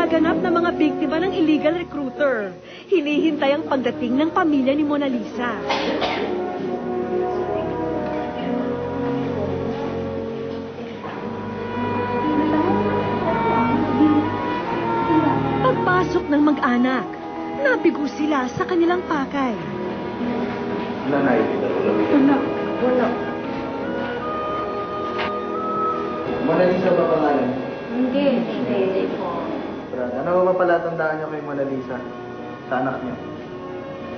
ginaganap na mga biktima ng illegal recruiter. Hinihintay ang pagdating ng pamilya ni Mona Lisa. Pagpasok ng mag-anak, nabigo sila sa kanilang pakay. Nanay, wala. Mona Lisa ba pangalan? Hindi po. Ano ba pala tandaan niyo kay Mona Lisa? Sa anak niyo?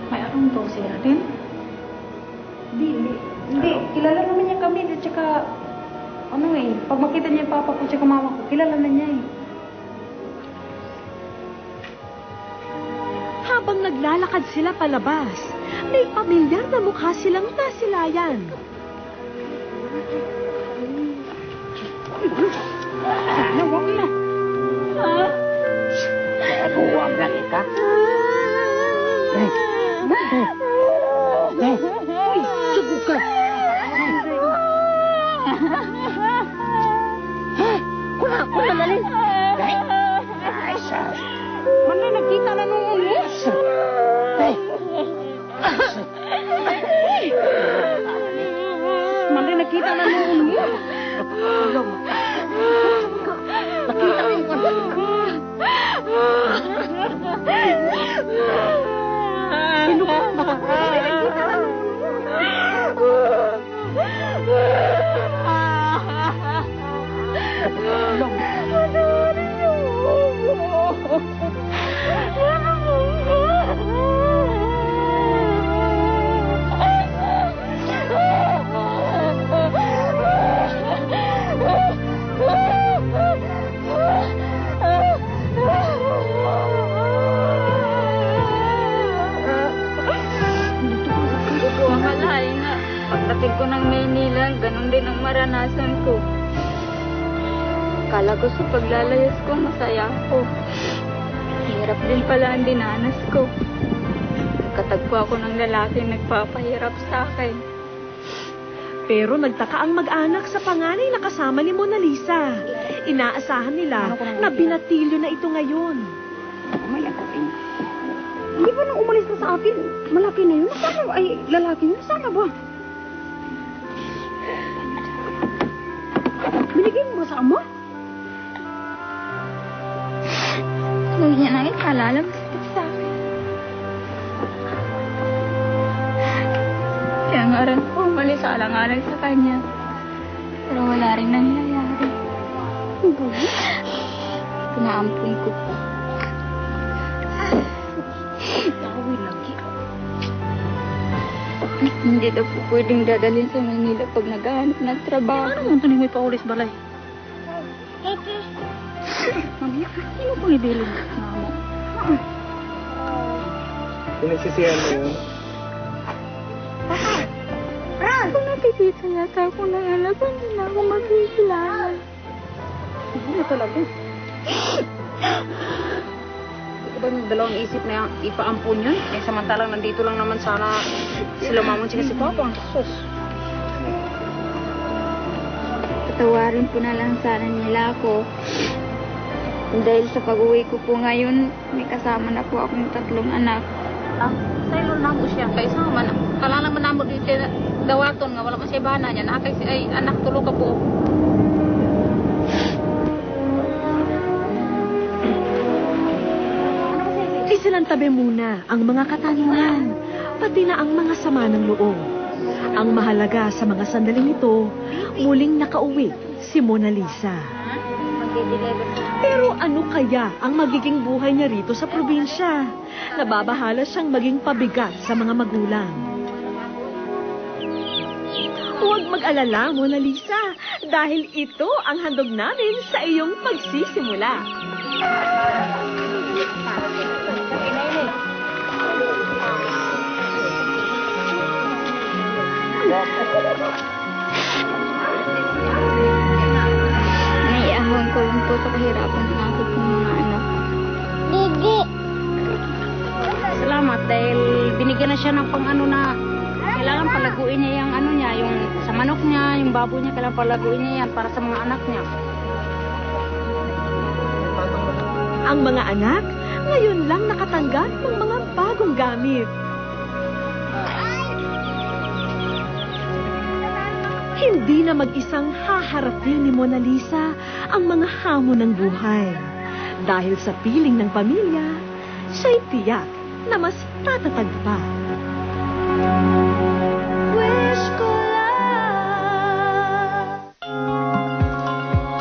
May anong to siya rin? Hindi. Kilala naman niya kami. At saka, pag makita niya yung papa ko at mama ko, kilala na niya eh. Habang naglalakad sila palabas, may pamilyar na mukha silang nasilayan. Sana, huwag na. Huwag na kita. Uy, sugo ka. Kuna lalin. Ay, sas. Mana nakita na nung ulis. Mana nakita na nung ulis. Nakita na yung anak ko. Sino ka? Mana nakita na nung Pagdating ko ng Maynila, ganun din ang maranasan ko. Akala ko sa paglalayas ko, masaya ako. Hirap din pala ang dinanas ko. Katagpo ako ng lalaking nagpapahirap sa akin. Pero nagtaka ang mag-anak sa panganay na kasama ni Mona Lisa. Inaasahan nila na binatilyo na ito ngayon. may lakating. Hindi ba nang umalis na sa atin, malaki na yun? Sana ay lalaki na? Sana ba? Binigay mo ba sa ama? Huwag niya nang ikalala, masakit sa akin. Kaya nga rin po, umalis alang-alang sa kanya. Pero wala rin nangyayari. Pinaampun ko po. Tawi lagi. Hindi daw po pwedeng dadalhin sa Manila pag naghahanap ng trabaho. Ano mo ito ni may paulis balay? Mami, sino pang ibilin na mo? Pinagsisihan mo yun? Kung nakikita yata ako ng anak ko, hindi na ako magkikilala. Hindi na talaga. Ito ba yung dalawang isip na ipaampun yun? Eh, samantalang nandito lang naman sana sila mamon si Papa. Sus. Patawarin po na lang sana nila ako. Dahil sa pag-uwi ko po ngayon, may kasama na po akong 3 anak. Sa'yo na mo siya. Kaya sama na. Kala lang manamot dito dawaton nga. Wala man siya bana niya. Nakay ay anak tulo ka po. Isilantabi muna ang mga katanungan, pati na ang mga sama ng loob. Ang mahalaga sa mga sandaling ito, muling nakauwi si Mona Lisa. Pero ano kaya ang magiging buhay niya rito sa probinsya? Nababahala siyang maging pabigat sa mga magulang. Huwag mag-alala, Mona Lisa, dahil ito ang handog namin sa iyong pagsisimula. Naiahon ko lang po sa kahirapan ng aking mga anak. Gigi! Salamat dahil binigyan na siya ng pang-ano na kailangan palaguin niya yung ano niya, yung sa manok niya, yung baboy niya, kailangan palaguin niya yan para sa mga anak niya. Ang mga anak, ngayon lang nakatanggap ng mga bagong gamit. Hindi na mag-isang haharapin ni Mona Lisa ang mga hamon ng buhay. Dahil sa piling ng pamilya, siya'y tiyak na mas tatatag pa.